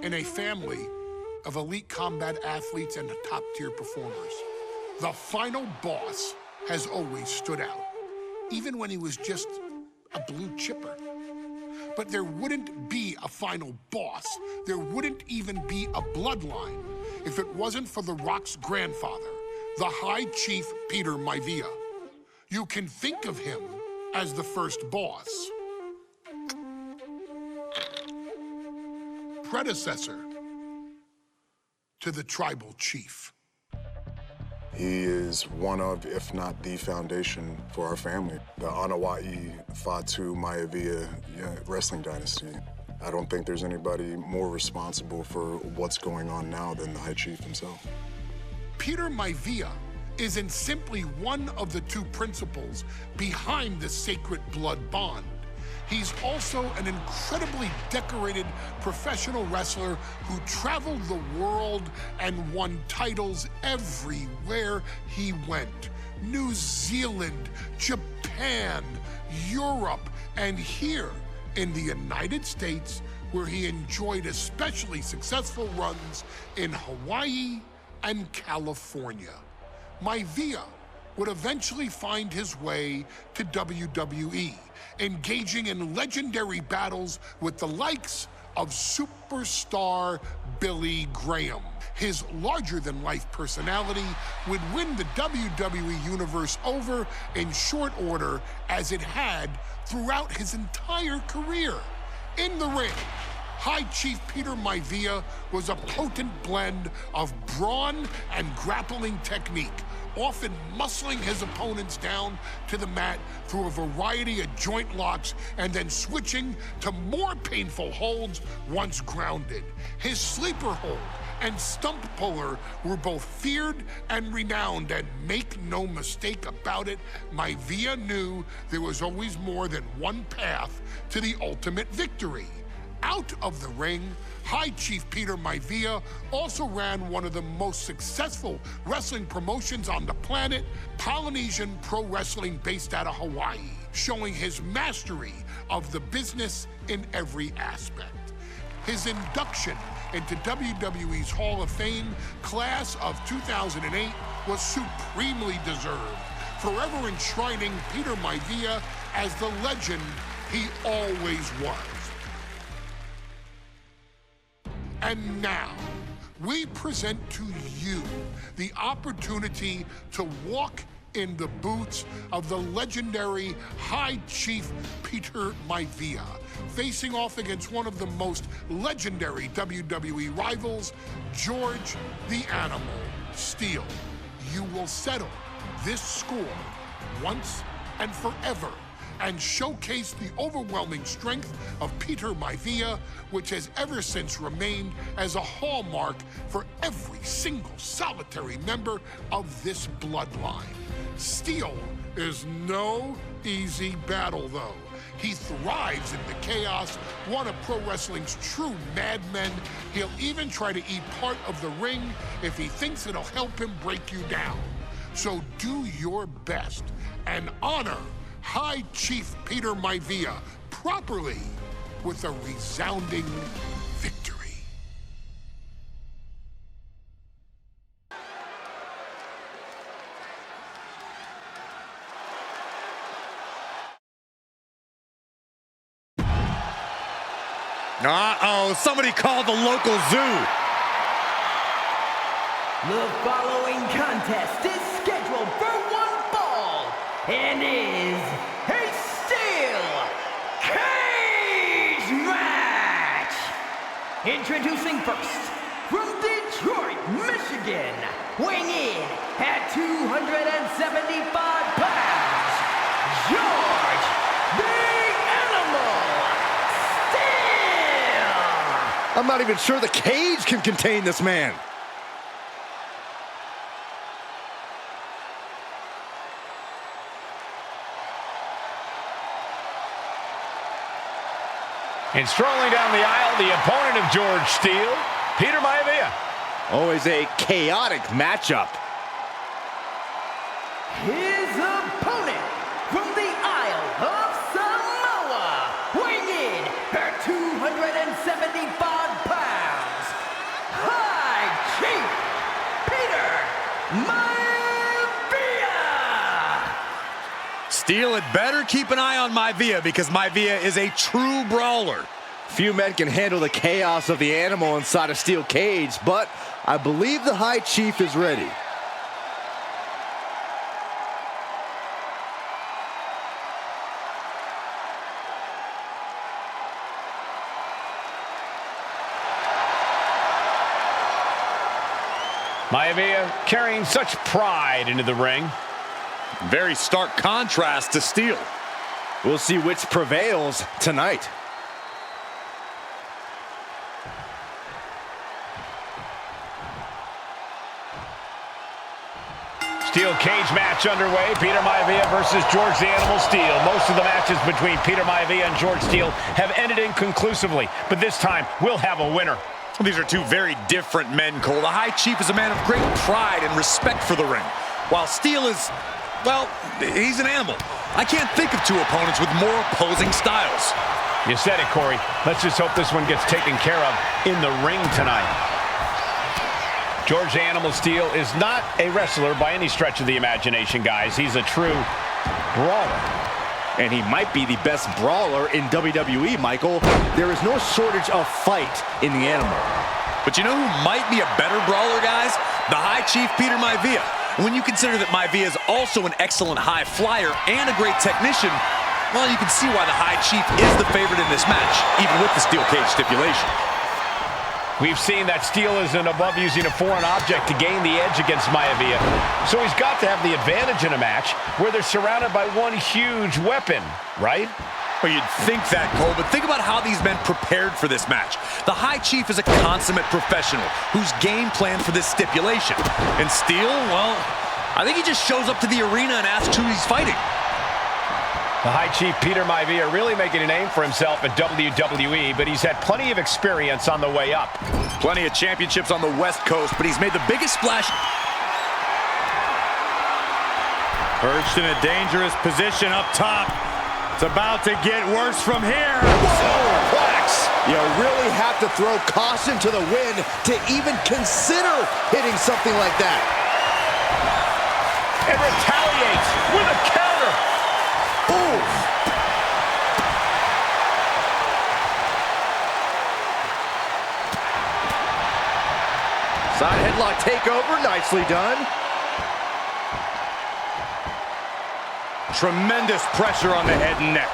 in a family of elite combat athletes and top-tier performers. The final boss has always stood out, even when he was just a blue chipper. But there wouldn't be a final boss. There wouldn't even be a bloodline if it wasn't for The Rock's grandfather, the High Chief Peter Maivia. You can think of him as the first boss. Predecessor to the tribal chief. He is one of, if not the foundation for our family. The Anawa'i Fatu Maivia wrestling dynasty. I don't think there's anybody more responsible for what's going on now than the High Chief himself. Peter Maivia isn't simply one of the two principals behind the sacred blood bond. He's also an incredibly decorated professional wrestler who traveled the world and won titles everywhere he went. New Zealand, Japan, Europe, and here in the United States, where he enjoyed especially successful runs in Hawaii and California. Maivia would eventually find his way to WWE, engaging in legendary battles with the likes of superstar Billy Graham. His larger-than-life personality would win the WWE Universe over in short order, as it had throughout his entire career. In the ring, High Chief Peter Maivia was a potent blend of brawn and grappling technique, often muscling his opponents down to the mat through a variety of joint locks and then switching to more painful holds once grounded. His sleeper hold and stump puller were both feared and renowned, and make no mistake about it, Maivia knew there was always more than one path to the ultimate victory. Out of the ring, High Chief Peter Maivia also ran one of the most successful wrestling promotions on the planet, Polynesian Pro Wrestling, based out of Hawaii, showing his mastery of the business in every aspect. His induction into WWE's Hall of Fame class of 2008 was supremely deserved, forever enshrining Peter Maivia as the legend he always was. And now, we present to you the opportunity to walk in the boots of the legendary High Chief Peter Maivia, facing off against one of the most legendary WWE rivals, George the Animal Steele. You will settle this score once and forever, and showcase the overwhelming strength of Peter Maivia, which has ever since remained as a hallmark for every single solitary member of this bloodline. Steele is no easy battle, though. He thrives in the chaos, one of pro wrestling's true madmen. He'll even try to eat part of the ring if he thinks it'll help him break you down. So do your best and honor High Chief Peter Maivia properly with a resounding victory. Uh-oh, somebody called the local zoo. The following contest is scheduled for one fall and is a steel cage match. Introducing first, from Detroit, Michigan, weighing in at 275 pounds, George the Animal Steele. I'm not even sure the cage can contain this man. And strolling down the aisle, the opponent of George Steele, Peter Maivia. Always a chaotic matchup. His opponent from the Isle of Samoa, weighing in at 275 pounds, Steele had better keep an eye on Maivia because Maivia is a true brawler. Few men can handle the chaos of the animal inside a steel cage, but I believe the High Chief is ready. Maivia carrying such pride into the ring. Very stark contrast to Steele. We'll see which prevails tonight. Steel cage match underway. Peter Maivia versus George the Animal Steele. Most of the matches between Peter Maivia and George Steele have ended inconclusively, but this time we'll have a winner. Well, these are two very different men, Cole. The High Chief is a man of great pride and respect for the ring, while Steele is, well, he's an animal. I can't think of two opponents with more opposing styles. You said it, Corey. Let's just hope this one gets taken care of in the ring tonight. George the Animal Steele is not a wrestler by any stretch of the imagination, guys. He's a true brawler. And he might be the best brawler in WWE, Michael. There is no shortage of fight in the animal. But you know who might be a better brawler, guys? The High Chief Peter Maivia. When you consider that Maivia is also an excellent high flyer and a great technician, well, you can see why the High Chief is the favorite in this match, even with the steel cage stipulation. We've seen that Steele isn't above using a foreign object to gain the edge against Maivia. So he's got to have the advantage in a match where they're surrounded by one huge weapon, right? Well, you'd think that, Cole, but think about how these men prepared for this match. The High Chief is a consummate professional who's game planned for this stipulation. And Steele, well, I think he just shows up to the arena and asks who he's fighting. The High Chief Peter Maivia really making a name for himself at WWE, but he's had plenty of experience on the way up. Plenty of championships on the West Coast, but he's made the biggest splash. Perched in a dangerous position up top. It's about to get worse from here. Whoa, Wax! You really have to throw caution to the wind to even consider hitting something like that. And retaliates with a counter. Oof. Side headlock takeover, nicely done. Tremendous pressure on the head and neck.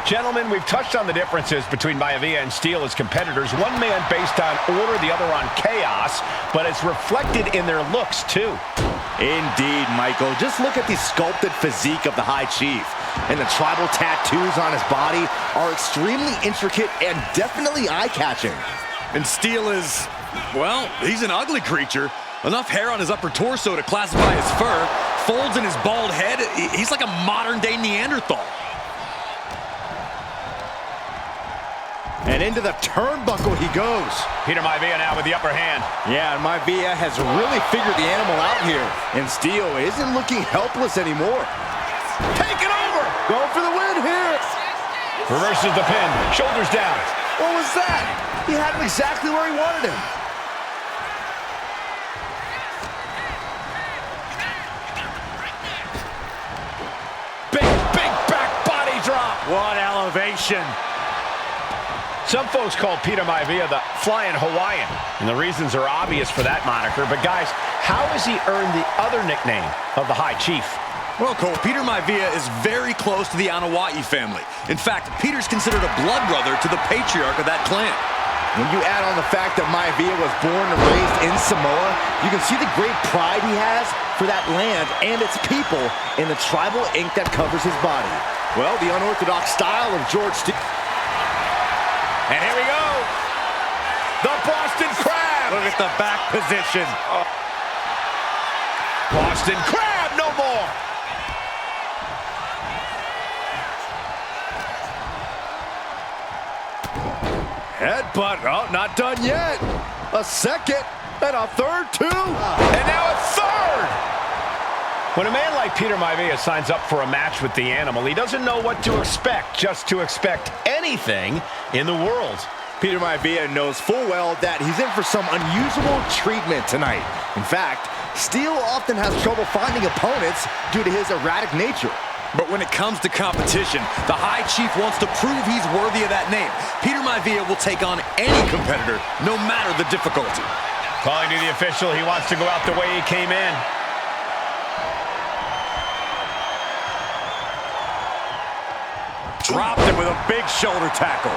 Gentlemen, we've touched on the differences between Maivia and Steele as competitors. One man based on order, the other on chaos, but it's reflected in their looks, too. Indeed, Michael. Just look at the sculpted physique of the High Chief. And the tribal tattoos on his body are extremely intricate and definitely eye-catching. And Steele is, well, he's an ugly creature. Enough hair on his upper torso to classify as fur. Folds in his bald head. He's like a modern-day Neanderthal. And into the turnbuckle he goes. Peter Maivia now with the upper hand. Yeah, and Maivia has really figured the animal out here. And Steele isn't looking helpless anymore. Take it over! Going for the win here. Reverses the pin. Shoulders down. What was that? He had him exactly where he wanted him. Big back body drop. What elevation. Some folks call Peter Maivia the Flying Hawaiian, and the reasons are obvious for that moniker. But guys, how has he earned the other nickname of the High Chief? Well, Cole, Peter Maivia is very close to the Anawa'i family. In fact, Peter's considered a blood brother to the patriarch of that clan. When you add on the fact that Maivia was born and raised in Samoa, you can see the great pride he has for that land and its people in the tribal ink that covers his body. Well, the unorthodox style of George Steele. And here we go. The Boston Crab. Look at the back position. Boston Crab, no more. Headbutt. Oh, not done yet. A second and a third, too. And now a third. When a man like Peter Maivia signs up for a match with the animal, he doesn't know what to expect, just to expect anything in the world. Peter Maivia knows full well that he's in for some unusual treatment tonight. In fact, Steele often has trouble finding opponents due to his erratic nature. But when it comes to competition, the High Chief wants to prove he's worthy of that name. Peter Maivia will take on any competitor, no matter the difficulty. Calling to the official, he wants to go out the way he came in. Dropped him with a big shoulder tackle.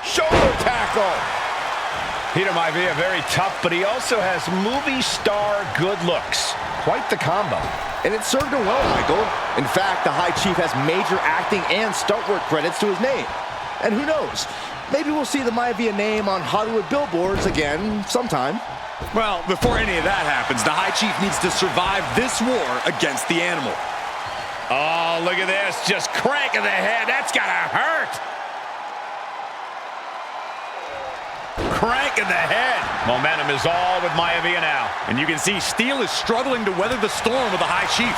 Shoulder tackle. Peter Maivia, very tough, but he also has movie star good looks. Quite the combo. And it served him well, Michael. In fact, the High Chief has major acting and stunt work credits to his name. And who knows, maybe we'll see the Maivia name on Hollywood billboards again sometime. Well, before any of that happens, the High Chief needs to survive this war against the animal. Oh, look at this, just cranking the head. That's gotta hurt. Cranking the head. Momentum is all with Maivia now. And you can see Steele is struggling to weather the storm with the High Chief.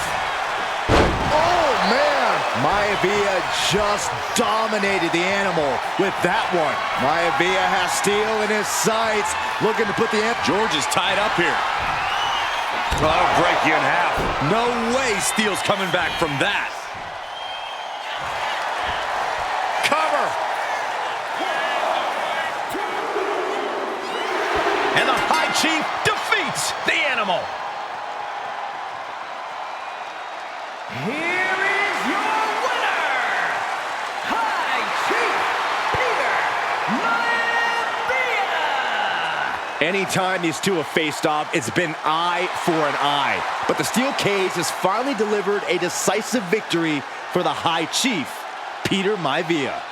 Oh, man! Maivia just dominated the animal with that one. Maivia has Steele in his sights, looking to put the animal. George is tied up here. I'll break you in half. No way Steele's coming back from that. Cover. And the High Chief defeats the animal. Here is your winner, High Chief Peter Maivia. Anytime these two have faced off, it's been eye for an eye. But the steel cage has finally delivered a decisive victory for the High Chief, Peter Maivia.